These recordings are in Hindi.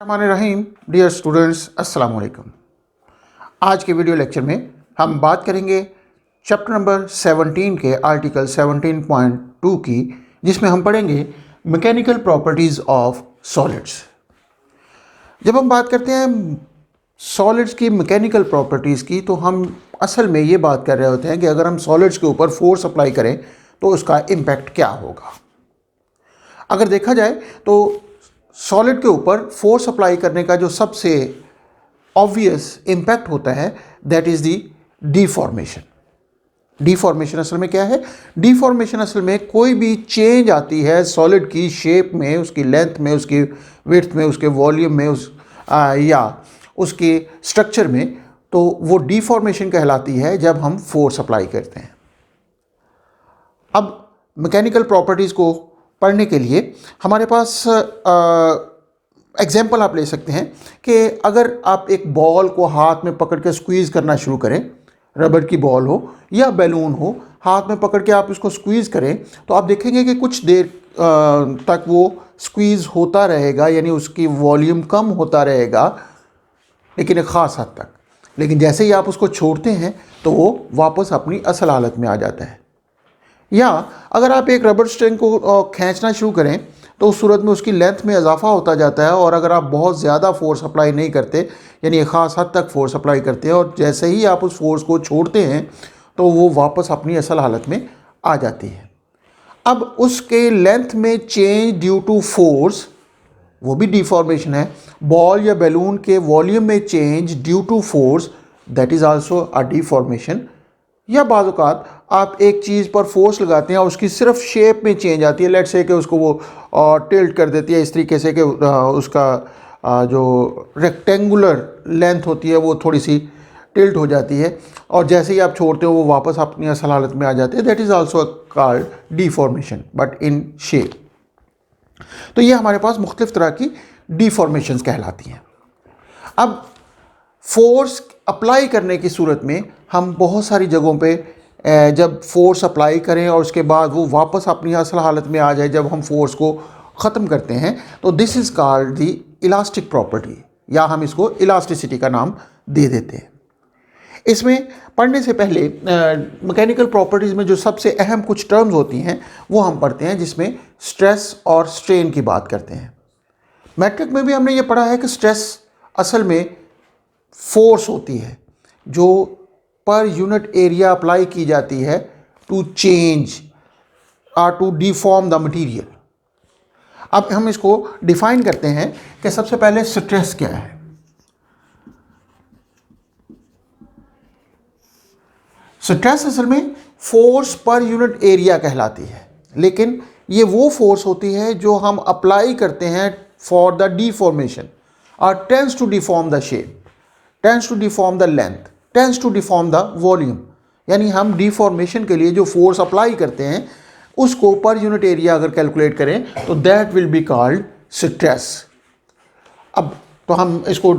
हमारे रहीम डियर स्टूडेंट्स अस्सलाम वालेकुम। आज के वीडियो लेक्चर में हम बात करेंगे चैप्टर नंबर 17 के आर्टिकल 17.2 की, जिसमें हम पढ़ेंगे मैकेनिकल प्रॉपर्टीज़ ऑफ सॉलिड्स। जब हम बात करते हैं सॉलिड्स की मैकेनिकल प्रॉपर्टीज़ की, तो हम असल में ये बात कर रहे होते हैं कि अगर हम सॉलिड्स के ऊपर फोर्स अप्लाई करें तो उसका इम्पैक्ट क्या होगा। अगर देखा जाए तो सॉलिड के ऊपर फोर्स अप्लाई करने का जो सबसे ऑब्वियस इम्पैक्ट होता है that is the deformation. Deformation असल में क्या है? डीफॉर्मेशन असल में कोई भी चेंज आती है सॉलिड की शेप में, उसकी लेंथ में, उसकी विड्थ में, उसके वॉल्यूम में, या उसके स्ट्रक्चर में, तो वो डीफॉर्मेशन कहलाती है जब हम फोर्स अप्लाई करते हैं। अब मैकेनिकल प्रॉपर्टीज़ को पढ़ने के लिए हमारे पास एग्जाम्पल आप ले सकते हैं कि अगर आप एक बॉल को हाथ में पकड़ के स्क्वीज़ करना शुरू करें, रबड़ की बॉल हो या बैलून हो, हाथ में पकड़ के आप इसको स्क्वीज़ करें तो आप देखेंगे कि कुछ देर तक वो स्क्वीज़ होता रहेगा, यानी उसकी वॉल्यूम कम होता रहेगा, लेकिन एक ख़ास हद तक। लेकिन जैसे ही आप उसको छोड़ते हैं तो वो वापस अपनी असल हालत में आ जाता है। या अगर आप एक रबर स्ट्रिंग को खींचना शुरू करें तो उस सूरत में उसकी लेंथ में इजाफा होता जाता है, और अगर आप बहुत ज़्यादा फोर्स अप्लाई नहीं करते, यानी एक ख़ास हद तक फोर्स अप्लाई करते हैं, और जैसे ही आप उस फोर्स को छोड़ते हैं तो वो वापस अपनी असल हालत में आ जाती है। अब उसके लेंथ में चेंज ड्यू टू फोर्स, वो भी डिफॉर्मेशन है। बॉल या बैलून के वॉल्यूम में change due to force, that is also a deformation. या बाज़ औक़ात आप एक चीज़ पर फोर्स लगाते हैं और उसकी सिर्फ शेप में चेंज आती है, लेट्स से कि उसको वो टिल्ट कर देती है इस तरीके से कि उसका जो रेक्टेंगुलर लेंथ होती है वो थोड़ी सी टिल्ट हो जाती है, और जैसे ही आप छोड़ते हो वो वापस अपनी असल हालत में आ जाती है। That is also called deformation but in shape. तो ये हमारे पास मुख्तलिफ तरह की डिफॉर्मेशंस कहलाती हैं। अब फोर्स अप्लाई करने की सूरत में हम बहुत सारी जगहों पे जब फोर्स अप्लाई करें और उसके बाद वो वापस अपनी असल हालत में आ जाए, जब हम फोर्स को ख़त्म करते हैं, तो this is called the elastic property, या हम इसको इलास्टिसिटी का नाम दे देते हैं। इसमें पढ़ने से पहले मैकेनिकल प्रॉपर्टीज़ में जो सबसे अहम कुछ टर्म्स होती हैं वो हम पढ़ते हैं, जिसमें स्ट्रेस और स्ट्रेन की बात करते हैं। मैट्रिक में भी हमने ये पढ़ा है कि स्ट्रेस असल में फोर्स होती है जो पर यूनिट एरिया अप्लाई की जाती है टू चेंज और टू डिफॉर्म द मटेरियल। अब हम इसको डिफाइन करते हैं कि सबसे पहले स्ट्रेस क्या है। स्ट्रेस असल में फोर्स पर यूनिट एरिया कहलाती है, लेकिन ये वो फोर्स होती है जो हम अप्लाई करते हैं फॉर द डिफॉर्मेशन, और tends to deform the shape, tends to deform the length, tends to deform the volume. यानी हम डिफॉर्मेशन के लिए जो फोर्स अप्लाई करते हैं उसको पर यूनिट एरिया अगर कैलकुलेट करें तो that will be called stress. अब तो हम इसको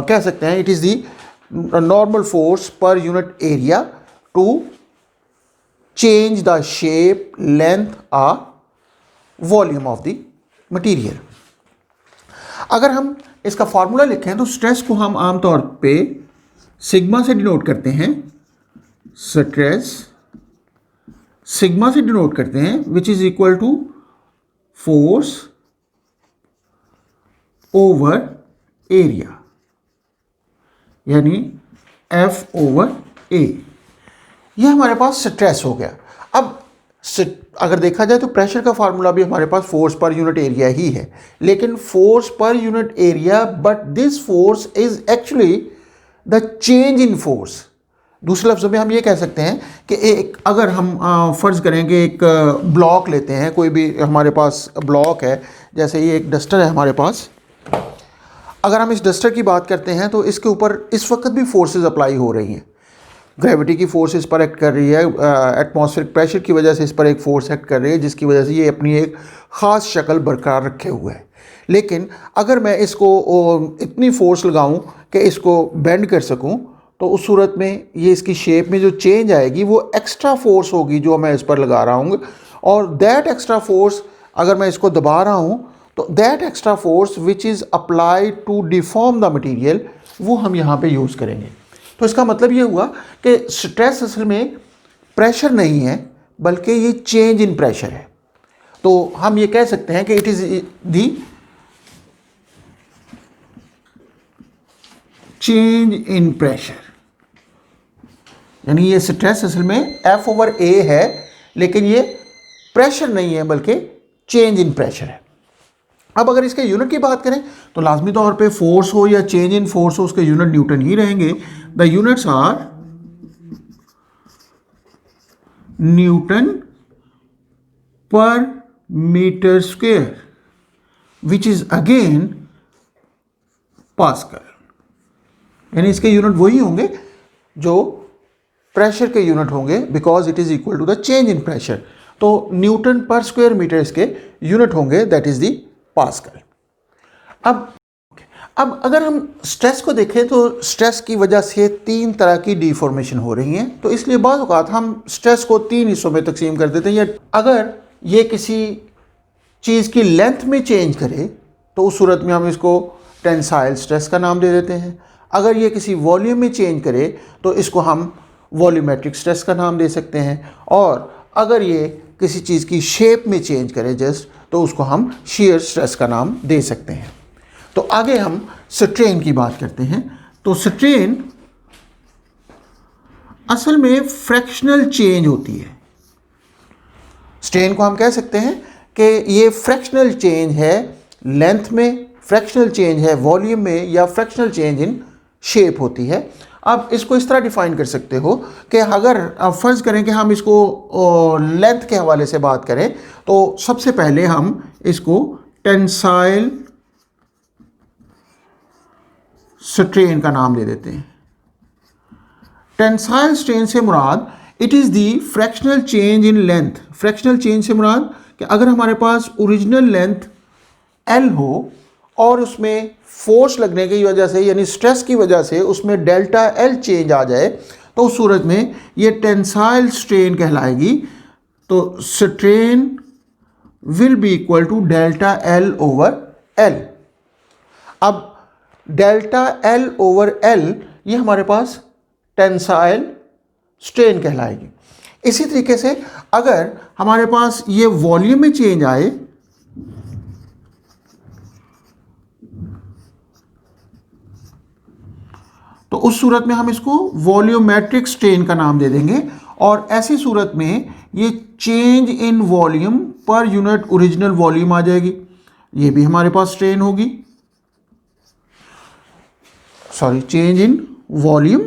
कह सकते हैं it is the normal force per unit area to change the shape, length और वॉल्यूम ऑफ द मटीरियल। अगर हम इसका फार्मूला लिखें तो स्ट्रेस को हम आमतौर पे सिग्मा से डिनोट करते हैं। स्ट्रेस सिग्मा से डिनोट करते हैं, which is equal to force over area, यानी F ओवर A। यह हमारे पास स्ट्रेस हो गया। अब अगर देखा जाए तो प्रेशर का फार्मूला भी हमारे पास फोर्स पर यूनिट एरिया ही है, लेकिन force per unit area, but this force is actually the change in force. दूसरे लफ्ज़ों में हम ये कह सकते हैं कि एक अगर हम फ़र्ज़ करें कि एक ब्लॉक लेते हैं, कोई भी हमारे पास ब्लॉक है, जैसे ये एक डस्टर है हमारे पास। अगर हम इस डस्टर की बात करते हैं तो इसके ऊपर इस वक्त भी फोर्सेस अप्लाई हो रही हैं। ग्रेविटी की फोर्स इस पर एक्ट कर रही है, एटमॉस्फेरिक प्रेशर की वजह से इस पर एक फ़ोर्स एक्ट कर रही है, जिसकी वजह से ये अपनी एक ख़ास शक्ल बरकरार रखे हुए है। लेकिन अगर मैं इसको इतनी फोर्स लगाऊं कि इसको बेंड कर सकूं, तो उस सूरत में ये इसकी शेप में जो चेंज आएगी वो एक्स्ट्रा फोर्स होगी जो मैं इस पर लगा रहा हूँ, और दैट एक्स्ट्रा फोर्स अगर मैं इसको दबा रहा हूँ तो that extra force which is applied to deform the material, वो हम यहाँ पे यूज़ करेंगे। तो इसका मतलब ये हुआ कि स्ट्रेस असल में प्रेशर नहीं है, बल्कि ये चेंज इन प्रेशर है। तो हम ये कह सकते हैं कि it is the change in pressure, यानी ये स्ट्रेस असल में F/A है, लेकिन ये प्रेशर नहीं है बल्कि चेंज इन प्रेशर है। अब अगर इसके यूनिट की बात करें तो लाजमी तौर पे फोर्स हो या चेंज इन फोर्स हो, उसके यूनिट न्यूटन ही रहेंगे। The units are newton per metre square which is again pascal, यानी इसके यूनिट वही होंगे जो प्रेशर के यूनिट होंगे, because it is equal to the change in pressure. तो न्यूटन पर स्क्वायर मीटर इसके यूनिट होंगे, दैट इज द पास्कल। अब अगर हम स्ट्रेस को देखें तो स्ट्रेस की वजह से 3 तरह की डिफॉर्मेशन हो रही हैं, तो इसलिए बाज़ औक़ात हम स्ट्रेस को 3 हिस्सों में तकसीम कर देते हैं। या अगर ये किसी चीज़ की लेंथ में चेंज करे तो उस सूरत में हम इसको टेंसाइल स्ट्रेस का नाम दे देते हैं। अगर ये किसी वॉल्यूम में चेंज करे तो इसको हम वॉल्यूमेट्रिक स्ट्रेस का नाम दे सकते हैं, और अगर ये किसी चीज़ की शेप में चेंज करे जस्ट, तो उसको हम शियर स्ट्रेस का नाम दे सकते हैं। तो आगे हम स्ट्रेन की बात करते हैं। तो स्ट्रेन असल में फ्रैक्शनल चेंज होती है। स्ट्रेन को हम कह सकते हैं कि ये फ्रैक्शनल चेंज है लेंथ में, फ्रैक्शनल चेंज है वॉल्यूम में, या फ्रैक्शनल चेंज इन शेप होती है। अब इसको इस तरह डिफाइन कर सकते हो कि अगर फ़र्ज़ करें कि हम इसको लेंथ के हवाले से बात करें, तो सबसे पहले हम इसको टेंसाइल स्ट्रेन का नाम दे देते हैं। टेंसाइल स्ट्रेन से मुराद it is the fractional change in length. Fractional change से मुराद कि अगर हमारे पास ओरिजिनल लेंथ L हो और उसमें फोर्स लगने की वजह से, यानी स्ट्रेस की वजह से उसमें डेल्टा L चेंज आ जाए, तो उस सूरत में ये टेंसाइल स्ट्रेन कहलाएगी। तो strain will be equal to delta L over L। अब डेल्टा L ओवर L ये हमारे पास टेंसाइल स्ट्रेन कहलाएगी। इसी तरीके से अगर हमारे पास ये वॉल्यूम में चेंज आए तो उस सूरत में हम इसको वॉल्यूमेट्रिक स्ट्रेन का नाम दे देंगे, और ऐसी सूरत में ये change in volume per unit original volume आ जाएगी, ये भी हमारे पास स्ट्रेन होगी। Sorry, change in volume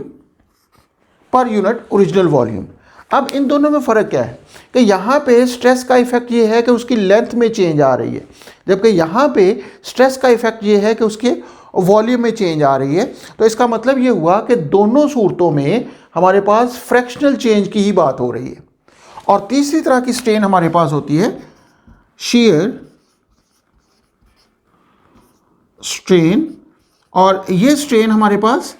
per unit original volume. अब इन दोनों में फ़र्क क्या है कि यहाँ पे स्ट्रेस का इफेक्ट ये है कि उसकी लेंथ में चेंज आ रही है, जबकि यहाँ पे स्ट्रेस का इफेक्ट ये है कि उसके वॉल्यूम में चेंज आ रही है। तो इसका मतलब ये हुआ कि दोनों सूरतों में हमारे पास फ्रैक्शनल चेंज की ही बात हो रही है। और तीसरी तरह की स्ट्रेन हमारे पास होती है शियर स्ट्रेन, और ये स्ट्रेन हमारे पास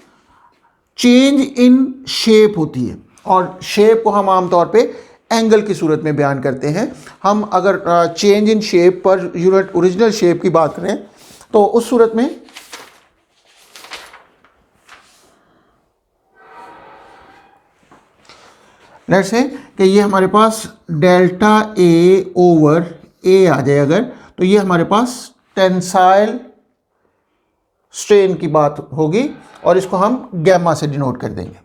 चेंज इन शेप होती है, और शेप को हम आमतौर पे एंगल की सूरत में बयान करते हैं। हम अगर चेंज इन शेप पर यूनिट ओरिजिनल शेप की बात करें तो उस सूरत में लेट्स से कि ये हमारे पास डेल्टा A ओवर A आ जाए अगर, तो ये हमारे पास टेंसाइल स्ट्रेन की बात होगी, और इसको हम गैमा से डिनोट कर देंगे।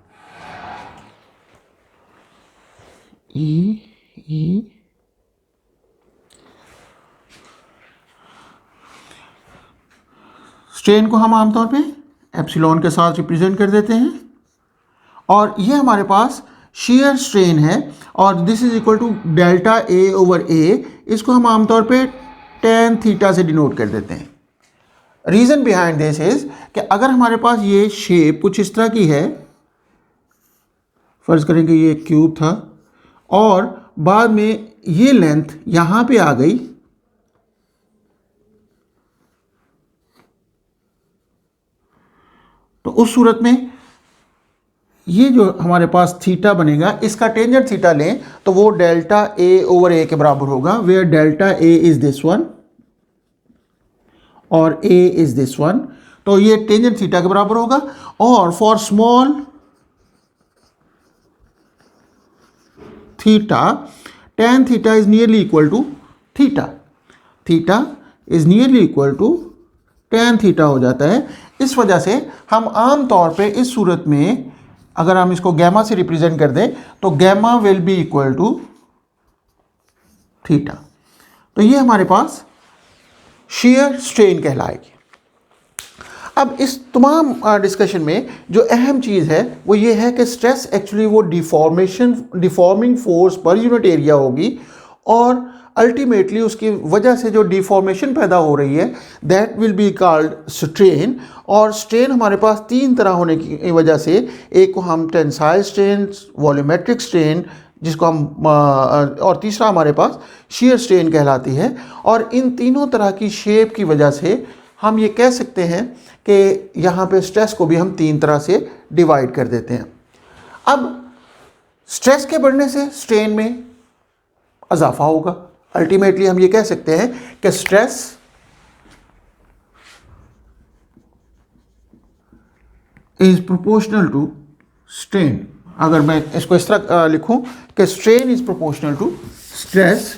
ई स्ट्रेन को हम आमतौर पे एप्सिलॉन के साथ रिप्रेजेंट कर देते हैं, और ये हमारे पास शियर स्ट्रेन है, और this is equal to delta A over A। इसको हम आमतौर पे tan थीटा से डिनोट कर देते हैं। रीज़न बिहाइंड दिस इज कि अगर हमारे पास ये शेप कुछ इस तरह की है, फर्ज करें कि ये क्यूब था और बाद में ये लेंथ यहाँ पे आ गई, तो उस सूरत में ये जो हमारे पास थीटा बनेगा, इसका टेंजेंट थीटा लें तो वो डेल्टा A ओवर A के बराबर होगा, where delta A is this one और ए इज दिस वन, तो ये टेंजेंट थीटा के बराबर होगा। और for small theta tan theta is nearly equal to theta, theta is nearly equal to tan theta हो जाता है। इस वजह से हम आम तौर पे इस सूरत में अगर हम इसको गैमा से रिप्रेजेंट कर दें तो gamma will be equal to theta. तो ये हमारे पास shear स्ट्रेन कहलाएगी। अब इस तमाम डिस्कशन में जो अहम चीज़ है वो ये है कि स्ट्रेस एक्चुअली वो deforming force per unit area होगी और अल्टीमेटली उसकी वजह से जो डिफॉर्मेशन पैदा हो रही है that will be called strain. और स्ट्रेन हमारे पास तीन तरह होने की वजह से, एक को हम टेंसाइल स्ट्रेन, वॉल्यूमेट्रिक स्ट्रेन जिसको हम और तीसरा हमारे पास shear स्ट्रेन कहलाती है। और इन तीनों तरह की शेप की वजह से हम ये कह सकते हैं कि यहाँ पे स्ट्रेस को भी हम तीन तरह से डिवाइड कर देते हैं। अब स्ट्रेस के बढ़ने से स्ट्रेन में इजाफा होगा। अल्टीमेटली हम ये कह सकते हैं कि stress is proportional to strain. अगर मैं इसको इस तरह लिखूं कि strain is proportional to stress.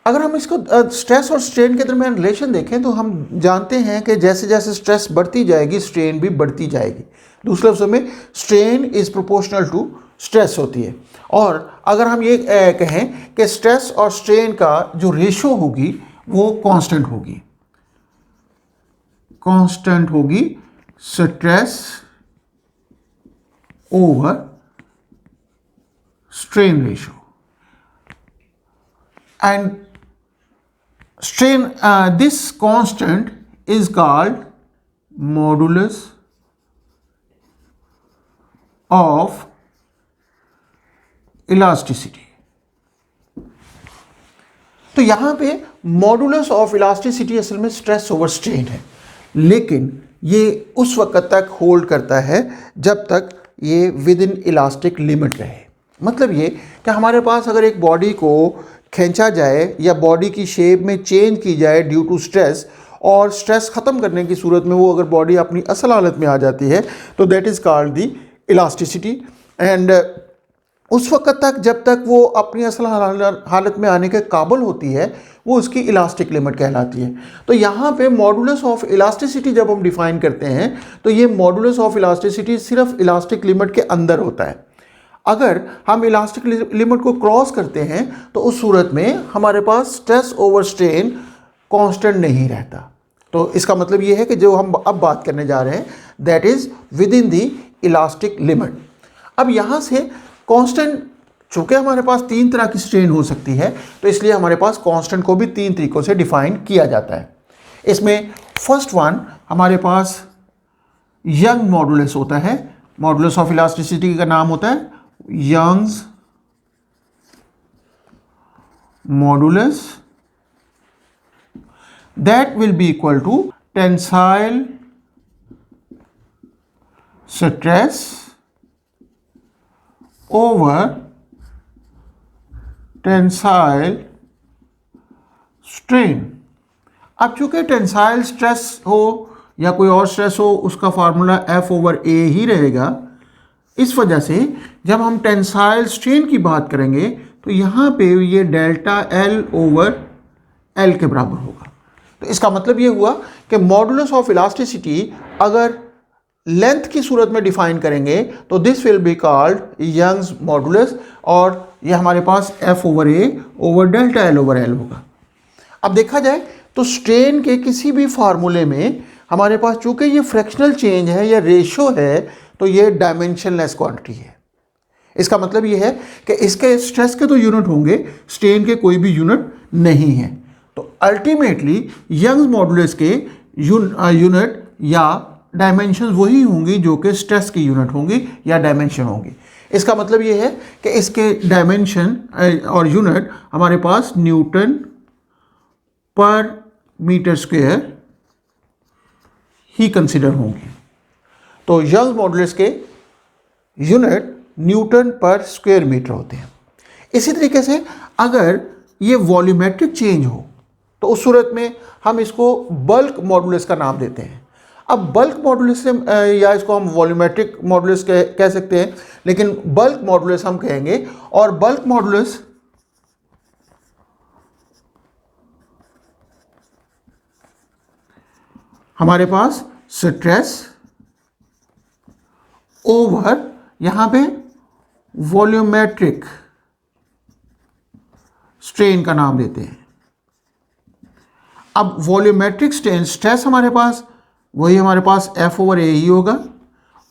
अगर हम इसको स्ट्रेस और स्ट्रेन के दरमियान रिलेशन देखें तो हम जानते हैं कि जैसे जैसे स्ट्रेस बढ़ती जाएगी स्ट्रेन भी बढ़ती जाएगी। दूसरे लफ्ज़ों में strain is proportional to stress होती है। और अगर हम ये कहें कि स्ट्रेस और स्ट्रेन का जो रेशो होगी वो कांस्टेंट होगी, कांस्टेंट होगी stress over strain ratio. And strain this constant is called modulus of elasticity। तो यहां पे मॉडुलस ऑफ इलास्टिसिटी असल में स्ट्रेस ओवर स्ट्रेन है, लेकिन ये उस वक्त तक होल्ड करता है जब तक ये विद इन इलास्टिक लिमिट रहे। मतलब ये कि हमारे पास अगर एक बॉडी को खींचा जाए या बॉडी की शेप में चेंज की जाए ड्यू टू स्ट्रेस और स्ट्रेस ख़त्म करने की सूरत में वो अगर बॉडी अपनी असल हालत में आ जाती है तो that is called the elasticity. And उस वक्त तक जब तक वो अपनी असल हालत में आने के काबिल होती है वो उसकी इलास्टिक लिमिट कहलाती है। तो यहाँ पे मॉडुलस ऑफ इलास्टिसिटी जब हम डिफ़ाइन करते हैं तो ये मॉडुलस ऑफ इलास्टिसिटी सिर्फ इलास्टिक लिमिट के अंदर होता है। अगर हम इलास्टिक लिमिट को क्रॉस करते हैं तो उस सूरत में हमारे पास स्ट्रेस ओवर स्ट्रेन कांस्टेंट नहीं रहता। तो इसका मतलब ये है कि जो हम अब बात करने जा रहे हैं that is with in the elastic limit. अब यहाँ से कांस्टेंट, चूँकि हमारे पास तीन तरह की स्ट्रेन हो सकती है तो इसलिए हमारे पास कांस्टेंट को भी तीन तरीक़ों से डिफ़ाइन किया जाता है। इसमें फर्स्ट वन हमारे पास यंग मॉडुलस होता है। मॉडुलस ऑफ इलास्टिसिटी का नाम होता है Young's modulus, that will be equal to tensile stress over tensile strain। अब चूंकि टेंसाइल स्ट्रेस हो या कोई और स्ट्रेस हो उसका फार्मूला F/A ही रहेगा। इस वजह से जब हम टेंसाइल स्ट्रेन की बात करेंगे तो यहाँ पे ये डेल्टा L/L के बराबर होगा। तो इसका मतलब ये हुआ कि मॉडुलस ऑफ इलास्टिसिटी अगर लेंथ की सूरत में डिफाइन करेंगे तो this will be called Young's modulus और ये हमारे पास F/A ओवर डेल्टा L/L होगा। अब देखा जाए तो स्ट्रेन के किसी भी फार्मूले में हमारे पास चूंकि ये फ्रैक्शनल चेंज है या रेशो है तो ये डायमेंशनलेस क्वांटिटी है। इसका मतलब ये है कि इसके स्ट्रेस के तो यूनिट होंगे, स्ट्रेन के कोई भी यूनिट नहीं है। तो अल्टीमेटली यंग्स मॉडुलस के यूनिट या डायमेंशन वही होंगी जो कि स्ट्रेस की यूनिट होंगी या डायमेंशन होंगी। इसका मतलब ये है कि इसके डायमेंशन और यूनिट हमारे पास न्यूटन पर मीटर स्क्वायर ही कंसिडर होंगी। तो यंग्स मॉडुलस के unit Newton per square metre होते हैं। इसी तरीके से अगर ये वॉल्यूमेट्रिक चेंज हो तो उस सूरत में हम इसको बल्क मॉडुलस का नाम देते हैं। अब बल्क मॉडुलस से या इसको हम वॉल्यूमेट्रिक मॉडुलस कह सकते हैं, लेकिन बल्क मॉडुलस हम कहेंगे। और बल्क मॉडुलस हमारे पास स्ट्रेस ओवर यहां पे वॉल्यूमेट्रिक स्ट्रेन का नाम देते हैं। अब वॉल्यूमेट्रिक स्ट्रेन, स्ट्रेस हमारे पास वही हमारे पास F ओवर A ही होगा,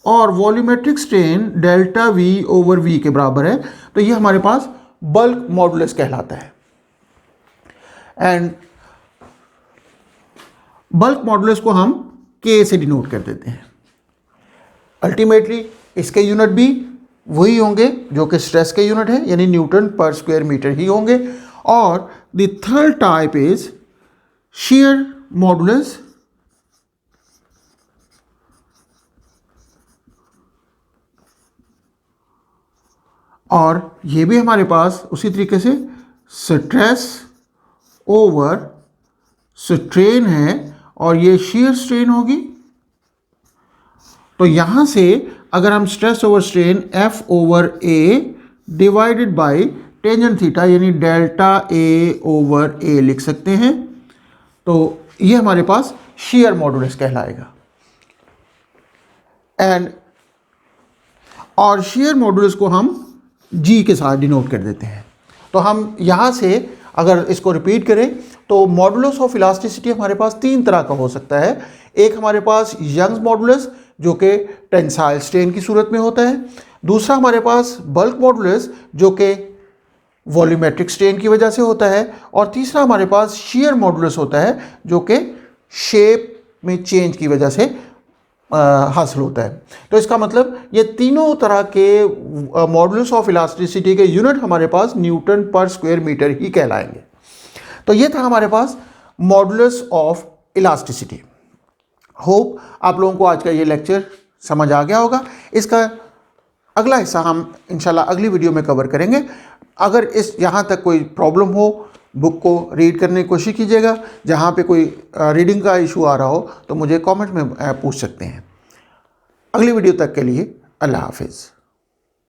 और volumetric strain delta V over V के बराबर है, तो ये हमारे पास बल्क मॉडुलस कहलाता है। एंड बल्क मॉडुलस को हम K से डिनोट कर देते हैं। अल्टीमेटली इसके यूनिट भी वही होंगे जो कि स्ट्रेस के यूनिट है, यानी न्यूटन पर स्क्वायर मीटर ही होंगे। और the third type is shear modulus, और ये भी हमारे पास उसी तरीके से स्ट्रेस ओवर स्ट्रेन है, और ये shear स्ट्रेन होगी। तो यहां से अगर हम stress over strain F over A divided by tangent theta यानी डेल्टा A ओवर A लिख सकते हैं, तो ये हमारे पास shear मॉडुलस कहलाएगा। एंड और shear मॉडुलस को हम G के साथ डिनोट कर देते हैं। तो हम यहाँ से अगर इसको रिपीट करें तो मॉडुलस ऑफ इलास्टिसिटी हमारे पास तीन तरह का हो सकता है। एक हमारे पास यंग्स मॉडुलस जो कि टेंसाइल स्ट्रेन की सूरत में होता है। दूसरा हमारे पास बल्क मॉडुलस जो कि वॉल्यूमेट्रिक स्ट्रेन की वजह से होता है। और तीसरा हमारे पास shear मॉडुलस होता है जो कि शेप में चेंज की वजह से हासिल होता है। तो इसका मतलब ये तीनों तरह के मॉडुलस ऑफ इलास्टिसिटी के यूनिट हमारे पास न्यूटन पर स्क्वायर मीटर ही कहलाएंगे। तो ये था हमारे पास मॉडुलस ऑफ इलास्टिसिटी। होप आप लोगों को आज का ये लेक्चर समझ आ गया होगा। इसका अगला हिस्सा हम इंशाल्लाह अगली वीडियो में कवर करेंगे। अगर इस यहाँ तक कोई प्रॉब्लम हो, बुक को रीड करने की कोशिश कीजिएगा। जहाँ पे कोई रीडिंग का इशू आ रहा हो तो मुझे कमेंट में पूछ सकते हैं। अगली वीडियो तक के लिए अल्लाह हाफिज़।